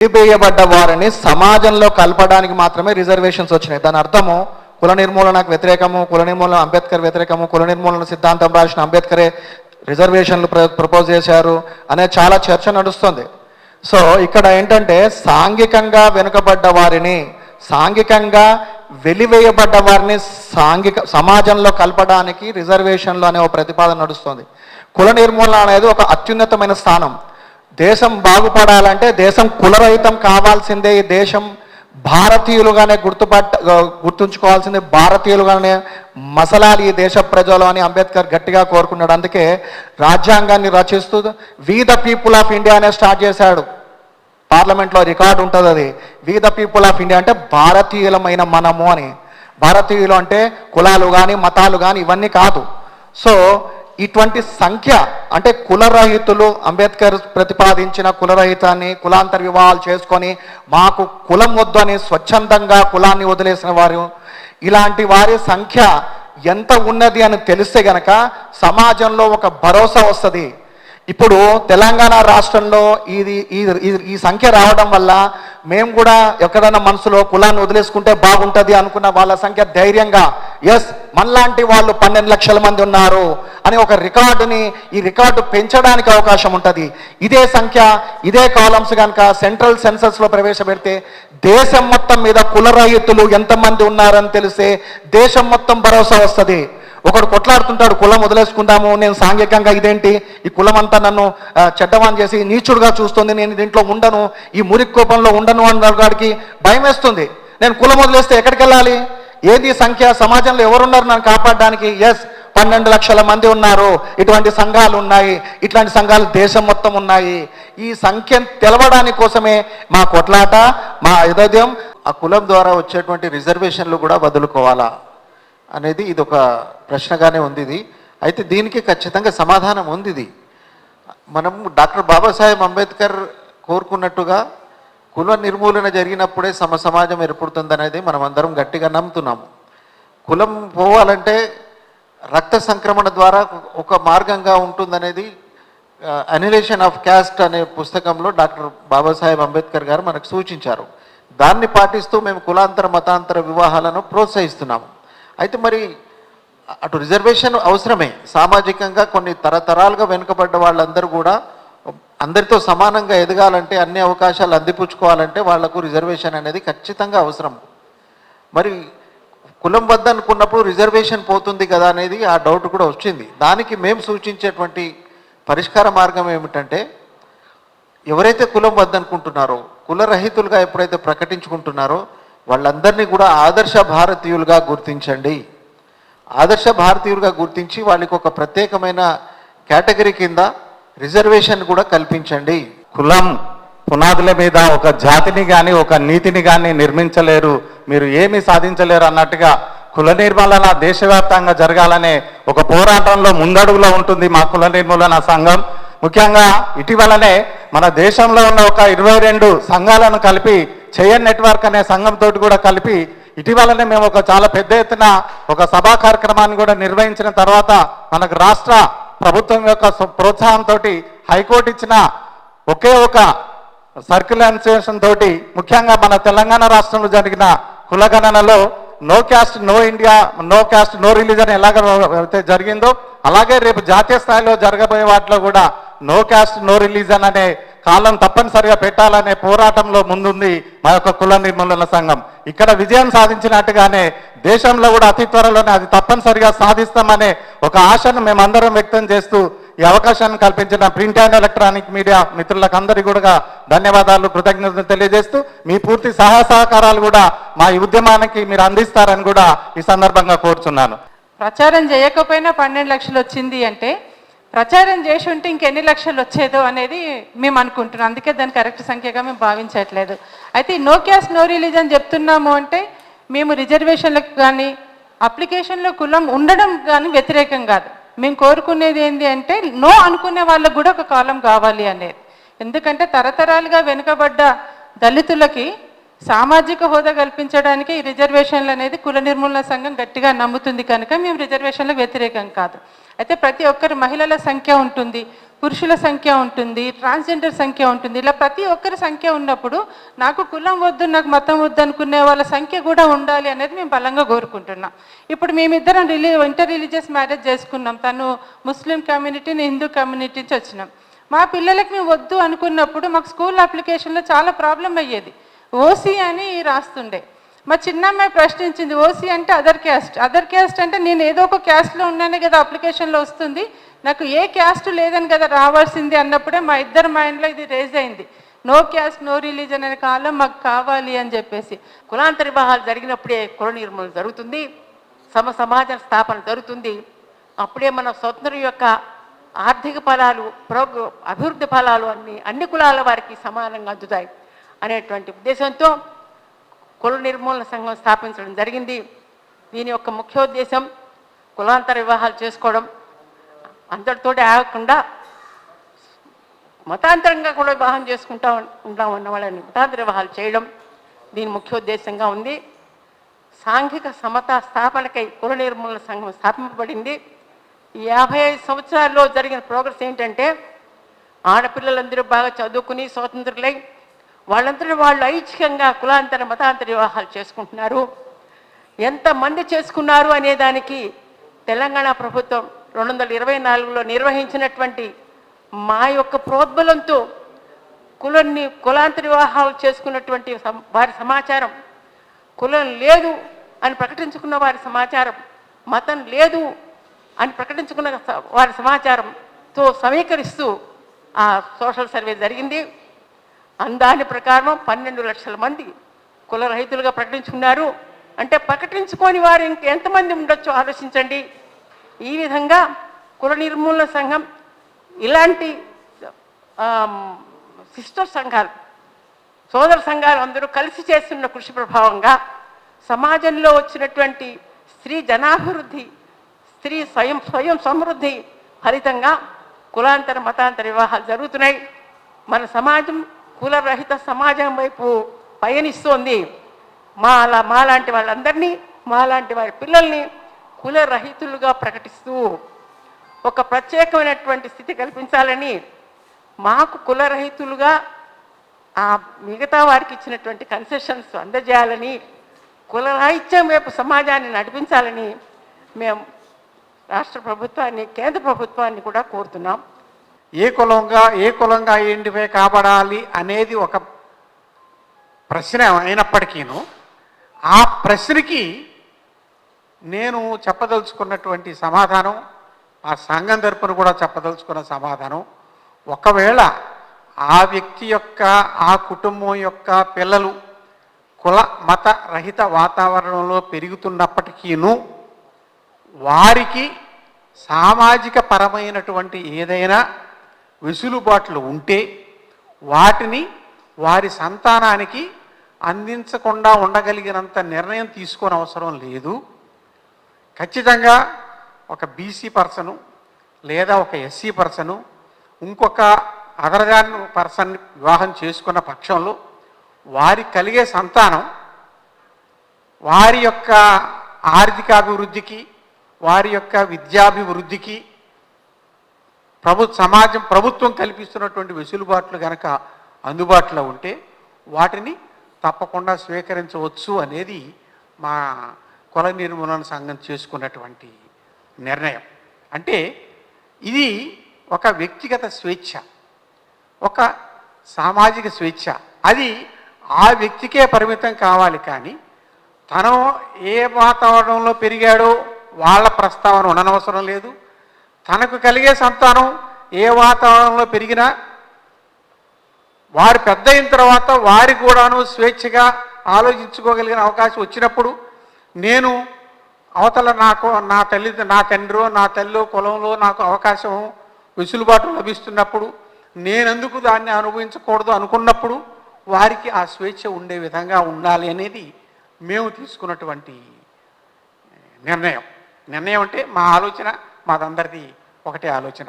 వెలివేయబడ్డ వారిని సమాజంలో కలపడానికి మాత్రమే రిజర్వేషన్స్ వచ్చినాయి. దాని అర్థము కుల నిర్మూలనకు వ్యతిరేకము, కుల నిర్మూలన అంబేద్కర్ వ్యతిరేకము, కుల నిర్మూలన సిద్ధాంతం రాసిన అంబేద్కరే రిజర్వేషన్లు ప్రపోజ్ చేశారు అనే చాలా చర్చ నడుస్తుంది. సో ఇక్కడ ఏంటంటే సాంఘికంగా వెనుకబడ్డ వారిని, సాంఘికంగా వెలివేయబడ్డ వారిని సమాజంలో కలపడానికి రిజర్వేషన్లు అనే ఒక ప్రతిపాదన నడుస్తుంది. కుల నిర్మూలన అనేది ఒక అత్యున్నతమైన స్థానం. దేశం బాగుపడాలంటే దేశం కులరహితం కావాల్సిందే. ఈ దేశం భారతీయులుగానే గుర్తుంచుకోవాల్సిందే, భారతీయులుగానే మసలాలి ఈ దేశ ప్రజలు అని అంబేద్కర్ గట్టిగా కోరుకున్నాడు. అందుకే రాజ్యాంగాన్ని రచిస్తూ we the people of India అనే స్టార్ట్ చేశాడు. పార్లమెంట్లో రికార్డు ఉంటుంది అది, we the people of India అంటే భారతీయులమైన మనము అని. భారతీయులు అంటే కులాలు కానీ మతాలు కానీ ఇవన్నీ కాదు. సో ఇటువంటి సంఖ్య అంటే కులరహితులు, అంబేద్కర్ ప్రతిపాదించిన కులరహితాన్ని, కులాంతర వివాహాలు చేసుకొని మాకు కులం వద్దు అని స్వచ్ఛందంగా కులాన్ని వదిలేసిన వారు, ఇలాంటి వారి సంఖ్య ఎంత ఉన్నది అని తెలిస్తే గనక సమాజంలో ఒక భరోసా వస్తుంది. ఇప్పుడు తెలంగాణ రాష్ట్రంలో ఈ సంఖ్య రావడం వల్ల మేము కూడా ఎక్కడైనా మనసులో కులాన్ని వదిలేసుకుంటే బాగుంటుంది అనుకున్న వాళ్ళ సంఖ్య ధైర్యంగా ఎస్ మనలాంటి వాళ్ళు 12 లక్షల మంది ఉన్నారు అని ఒక రికార్డుని, ఈ రికార్డు పెంచడానికి అవకాశం ఉంటుంది. ఇదే సంఖ్య, ఇదే కాలమ్స్ కనుక సెంట్రల్ సెన్సస్లో ప్రవేశపెడితే దేశం మొత్తం మీద కులరహితులు ఎంతమంది ఉన్నారని తెలిస్తే దేశం మొత్తం భరోసా వస్తుంది. ఒకడు కొట్లాడుతుంటాడు కులం వదిలేసుకుందాము, నేను సాంఘికంగా ఇదేంటి ఈ కులం అంతా నన్ను చెడ్డవాన్ చేసి నీచుడుగా చూస్తుంది, నేను దీంట్లో ఉండను, ఈ మురికి కోపంలో ఉండను అన్న వాడికి భయం వేస్తుంది. నేను కులం వదిలేస్తే ఎక్కడికి వెళ్ళాలి, ఏది సంఖ్య, సమాజంలో ఎవరున్నారు నన్ను కాపాడడానికి? ఎస్ 12 లక్షల మంది ఉన్నారు, ఇటువంటి సంఘాలు ఉన్నాయి, ఇట్లాంటి సంఘాలు దేశం మొత్తం ఉన్నాయి. ఈ సంఖ్యను తెలవడానికి కోసమే మా కొట్లాట, మా యథోద్యం. ఆ కులం ద్వారా వచ్చేటువంటి రిజర్వేషన్లు కూడా వదులుకోవాలా అనేది ఇది ఒక ప్రశ్నగానే ఉంది. ఇది అయితే దీనికి ఖచ్చితంగా సమాధానం ఉంది. ఇది మనం డాక్టర్ బాబాసాహెబ్ అంబేద్కర్ కోరుకున్నట్టుగా కుల నిర్మూలన జరిగినప్పుడే సమాజం ఏర్పడుతుంది అనేది మనం అందరం గట్టిగా నమ్ముతున్నాము. కులం పోవాలంటే రక్త సంక్రమణ ద్వారా ఒక మార్గంగా ఉంటుందనేది అనిలేషన్ ఆఫ్ క్యాస్ట్ అనే పుస్తకంలో డాక్టర్ బాబాసాహెబ్ అంబేద్కర్ గారు మనకు సూచించారు. దాన్ని పాటిస్తూ మేము కులాంతర మతాంతర వివాహాలను ప్రోత్సహిస్తున్నాము. అయితే మరి అటు రిజర్వేషన్ అవసరమే, సామాజికంగా కొన్ని తరతరాలుగా వెనుకబడ్డ వాళ్ళందరూ కూడా అందరితో సమానంగా ఎదగాలంటే, అన్ని అవకాశాలు అందిపుచ్చుకోవాలంటే వాళ్లకు రిజర్వేషన్ అనేది ఖచ్చితంగా అవసరం. మరి కులం వద్ద అనుకున్నప్పుడు రిజర్వేషన్ పోతుంది కదా అనేది ఆ డౌట్ కూడా వచ్చింది. దానికి మేము సూచించేటువంటి పరిష్కార మార్గం ఏమిటంటే, ఎవరైతే కులం వద్దనుకుంటున్నారో, కులరహితులుగా ఎప్పుడైతే ప్రకటించుకుంటున్నారో వాళ్ళందరినీ కూడా ఆదర్శ భారతీయులుగా గుర్తించండి. ఆదర్శ భారతీయులుగా గుర్తించి వాళ్ళకి ఒక ప్రత్యేకమైన కేటగిరీ కింద రిజర్వేషన్ కూడా కల్పించండి. కులం పునాదుల మీద ఒక జాతిని కానీ ఒక నీతిని కానీ నిర్మించలేరు, మీరు ఏమీ సాధించలేరు అన్నట్టుగా కుల నిర్మూలన దేశవ్యాప్తంగా జరగాలనే ఒక పోరాటంలో ముందడుగులో ఉంటుంది మా కుల నిర్మూలన సంఘం. ముఖ్యంగా ఇటీవలనే మన దేశంలో ఉన్న ఒక 22 సంఘాలను కలిపి చేయన్ నెట్వర్క్ అనే సంఘంతో కూడా కలిపి ఇటీవలనే మేము ఒక చాలా పెద్ద ఎత్తున ఒక సభా కార్యక్రమాన్ని కూడా నిర్వహించిన తర్వాత మనకు రాష్ట్ర ప్రభుత్వం యొక్క ప్రోత్సాహంతో హైకోర్టు ఇచ్చిన ఒకే ఒక సర్క్యులెన్సేషన్ తోటి ముఖ్యంగా మన తెలంగాణ రాష్ట్రంలో జరిగిన కులగణనలో no caste no India, no caste no religion ఎలాగైతే జరిగిందో అలాగే రేపు జాతీయ స్థాయిలో జరగబోయే వాటిలో కూడా నో క్యాస్ట్ నో రిలీజన్ అనే కాలం తప్పనిసరిగా పెట్టాలనే పోరాటంలో ముందుంది మా యొక్క కుల నిర్మూలన సంఘం. ఇక్కడ విజయం సాధించినట్టుగానే దేశంలో కూడా అతి త్వరలోనే అది తప్పనిసరిగా సాధిస్తామనే ఒక ఆశను మేమందరం వ్యక్తం చేస్తూ ఈ అవకాశాన్ని కల్పించిన ప్రింట్ అండ్ ఎలక్ట్రానిక్ మీడియా మిత్రులకు అందరికీ కూడా ధన్యవాదాలు, కృతజ్ఞతలు తెలియజేస్తూ మీ పూర్తి సహాయ సహకారాలు కూడా మా ఈ ఉద్యమానికి మీరు అందిస్తారని కూడా ఈ సందర్భంగా కోరుచున్నాను. ప్రచారం చేయకపోయినా 12 లక్షలు వచ్చింది అంటే ప్రచారం చేసి ఉంటే ఇంకెన్ని లక్షలు వచ్చేదో అనేది మేము అనుకుంటున్నాం. అందుకే దాన్ని కరెక్ట్ సంఖ్యగా మేము భావించట్లేదు. అయితే నో క్యాస్ట్ నో రిలీజన్ చెప్తున్నాము అంటే మేము రిజర్వేషన్లకు కానీ అప్లికేషన్లో కులం ఉండడం కానీ వ్యతిరేకం కాదు. మేము కోరుకునేది ఏంటి అంటే నో అనుకునే వాళ్ళకు కూడా ఒక కాలం కావాలి అనేది. ఎందుకంటే తరతరాలుగా వెనుకబడ్డ దళితులకి సామాజిక హోదా కల్పించడానికి ఈ రిజర్వేషన్లు అనేది కుల నిర్మూలన సంఘం గట్టిగా నమ్ముతుంది కనుక మేము రిజర్వేషన్లకు వ్యతిరేకం కాదు. అయితే ప్రతి ఒక్కరు మహిళల సంఖ్య ఉంటుంది, పురుషుల సంఖ్య ఉంటుంది, ట్రాన్స్జెండర్ సంఖ్య ఉంటుంది. ఇలా ప్రతి ఒక్కరి సంఖ్య ఉన్నప్పుడు నాకు కులం వద్దు, నాకు మతం వద్దు అనుకునే వాళ్ళ సంఖ్య కూడా ఉండాలి అనేది మేము బలంగా కోరుకుంటున్నాం. ఇప్పుడు మేమిద్దరం ఇంటర్ రిలీజియస్ మ్యారేజ్ చేసుకున్నాం. తను ముస్లిం కమ్యూనిటీ, నేను హిందూ కమ్యూనిటీ నుంచి వచ్చినాం. మా పిల్లలకి మేము వద్దు అనుకున్నప్పుడు మాకు స్కూల్ అప్లికేషన్లో చాలా ప్రాబ్లం అయ్యేది. ఓసీ అని రాస్తుండే. మా చిన్నమ్మాయి ప్రశ్నించింది, ఓసీ అంటే అదర్ క్యాస్ట్. అదర్ క్యాస్ట్ అంటే నేను ఏదో ఒక క్యాస్ట్లో ఉన్నానే కదా అప్లికేషన్లో వస్తుంది, నాకు ఏ క్యాస్ట్ లేదని కదా రావాల్సింది అన్నప్పుడే మా ఇద్దరు మైండ్లో ఇది రేజ్ అయింది. నో క్యాస్ట్ నో రిలీజన్ అనే కాలం మాకు కావాలి అని చెప్పేసి. కులాంతర వివాహాలు జరిగినప్పుడే కుల నిర్మూలన జరుగుతుంది, సమాజ స్థాపన జరుగుతుంది. అప్పుడే మన స్వతంత్రం యొక్క ఆర్థిక ఫలాలు, అభివృద్ధి ఫలాలు అన్ని కులాల వారికి సమానంగా అందుతాయి అనేటువంటి ఉద్దేశంతో కుల నిర్మూలన సంఘం స్థాపించడం జరిగింది. దీని యొక్క ముఖ్యోద్దేశం కులాంతర వివాహాలు చేసుకోవడం, అంతటితోటి ఆగకుండా మతాంతరంగా కూడా వివాహం ఉంటాం అన్న వాళ్ళని మతాంతర వివాహాలు చేయడం దీని ముఖ్యోద్దేశంగా ఉంది. సాంఘిక సమతా స్థాపనకై కుల నిర్మూలన సంఘం స్థాపింపబడింది. 55 సంవత్సరాల్లో జరిగిన ప్రోగ్రెస్ ఏంటంటే ఆడపిల్లలందరూ బాగా చదువుకుని స్వతంత్రులై వాళ్ళందరూ వాళ్ళు ఐచ్ఛికంగా కులాంతర మతాంతర వివాహాలు చేసుకుంటున్నారు. ఎంతమంది చేసుకున్నారు అనేదానికి తెలంగాణ ప్రభుత్వం 2024లో నిర్వహించినటువంటి మా యొక్క ప్రోద్బలంతో కులాంతర వివాహాలు చేసుకున్నటువంటి వారి సమాచారం, కులం లేదు అని ప్రకటించుకున్న వారి సమాచారం, మతం లేదు అని ప్రకటించుకున్న వారి సమాచారంతో సమీకరిస్తూ ఆ సోషల్ సర్వే జరిగింది. దాని ప్రకారం 12 లక్షల మంది కుల రహితులుగా ప్రకటించుకున్నారు. అంటే ప్రకటించుకొని వారు ఇంకెంతమంది ఉండొచ్చో ఆలోచించండి. ఈ విధంగా కుల నిర్మూలన సంఘం ఇలాంటి సిస్టర్ సంఘాలు, సోదర సంఘాలు అందరూ కలిసి చేస్తున్న కృషి ప్రభావంగా సమాజంలో వచ్చినటువంటి స్త్రీ జనాభివృద్ధి, స్త్రీ స్వయం సమృద్ధి ఫలితంగా కులాంతర మతాంతర వివాహాలు జరుగుతున్నాయి. మన సమాజం కులరహిత సమాజం వైపు పయనిస్తోంది. మాలాంటి వాళ్ళందరినీ, మాలాంటి వారి పిల్లల్ని కులరహితులుగా ప్రకటిస్తూ ఒక ప్రత్యేకమైనటువంటి స్థితి కల్పించాలని, మాకు కులరహితులుగా ఆ మిగతా వారికి ఇచ్చినటువంటి కన్సెషన్స్ అందజేయాలని, కులరాహిత్యం వైపు సమాజాన్ని నడిపించాలని మేము రాష్ట్ర ప్రభుత్వాన్ని, కేంద్ర ప్రభుత్వాన్ని కూడా కోరుతున్నాం. ఏ కులంగా ఐడెంటిఫై కాబడాలి అనేది ఒక ప్రశ్న అయినప్పటికీను ఆ ప్రశ్నకి నేను చెప్పదలుచుకున్నటువంటి సమాధానం, ఆ సంఘం తరపున కూడా చెప్పదలుచుకున్న సమాధానం, ఒకవేళ ఆ వ్యక్తి యొక్క, ఆ కుటుంబం యొక్క పిల్లలు కుల మత రహిత వాతావరణంలో పెరుగుతున్నప్పటికీను వారికి సామాజిక పరమైనటువంటి ఏదైనా వెసులుబాట్లు ఉంటే వాటిని వారి సంతానానికి అందించకుండా ఉండగలిగినంత నిర్ణయం తీసుకోని అవసరం లేదు. ఖచ్చితంగా ఒక బీసీ పర్సను లేదా ఒక ఎస్సీ పర్సను ఇంకొక అదర్ దాన్ పర్సన్ వివాహం చేసుకున్న పక్షంలో వారికి కలిగే సంతానం వారి యొక్క ఆర్థికాభివృద్ధికి, వారి యొక్క విద్యాభివృద్ధికి ప్రభుత్వం కల్పిస్తున్నటువంటి వెసులుబాట్లు కనుక అందుబాటులో ఉంటే వాటిని తప్పకుండా స్వీకరించవచ్చు అనేది మా కుల నిర్మూలన సంఘం చేసుకున్నటువంటి నిర్ణయం. అంటే ఇది ఒక వ్యక్తిగత స్వేచ్ఛ, ఒక సామాజిక స్వేచ్ఛ. అది ఆ వ్యక్తికే పరిమితం కావాలి. కానీ తను ఏ వాతావరణంలో పెరిగాడో వాళ్ళ ప్రస్తావన ఉండనవసరం లేదు. తనకు కలిగే సంతానం ఏ వాతావరణంలో పెరిగినా వారు పెద్ద అయిన తర్వాత వారి కూడాను స్వేచ్ఛగా ఆలోచించుకోగలిగిన అవకాశం వచ్చినప్పుడు, నేను అవతల నా తండ్రో నా తల్లో కులంలో నాకు అవకాశం వెసులుబాటు లభిస్తున్నప్పుడు నేనెందుకు దాన్ని అనుభవించకూడదు అనుకున్నప్పుడు వారికి ఆ స్వేచ్ఛ ఉండే విధంగా ఉండాలి అనేది మేము తీసుకున్నటువంటి నిర్ణయం. అంటే మా ఆలోచన, మాదందరిది ఒకటే ఆలోచన.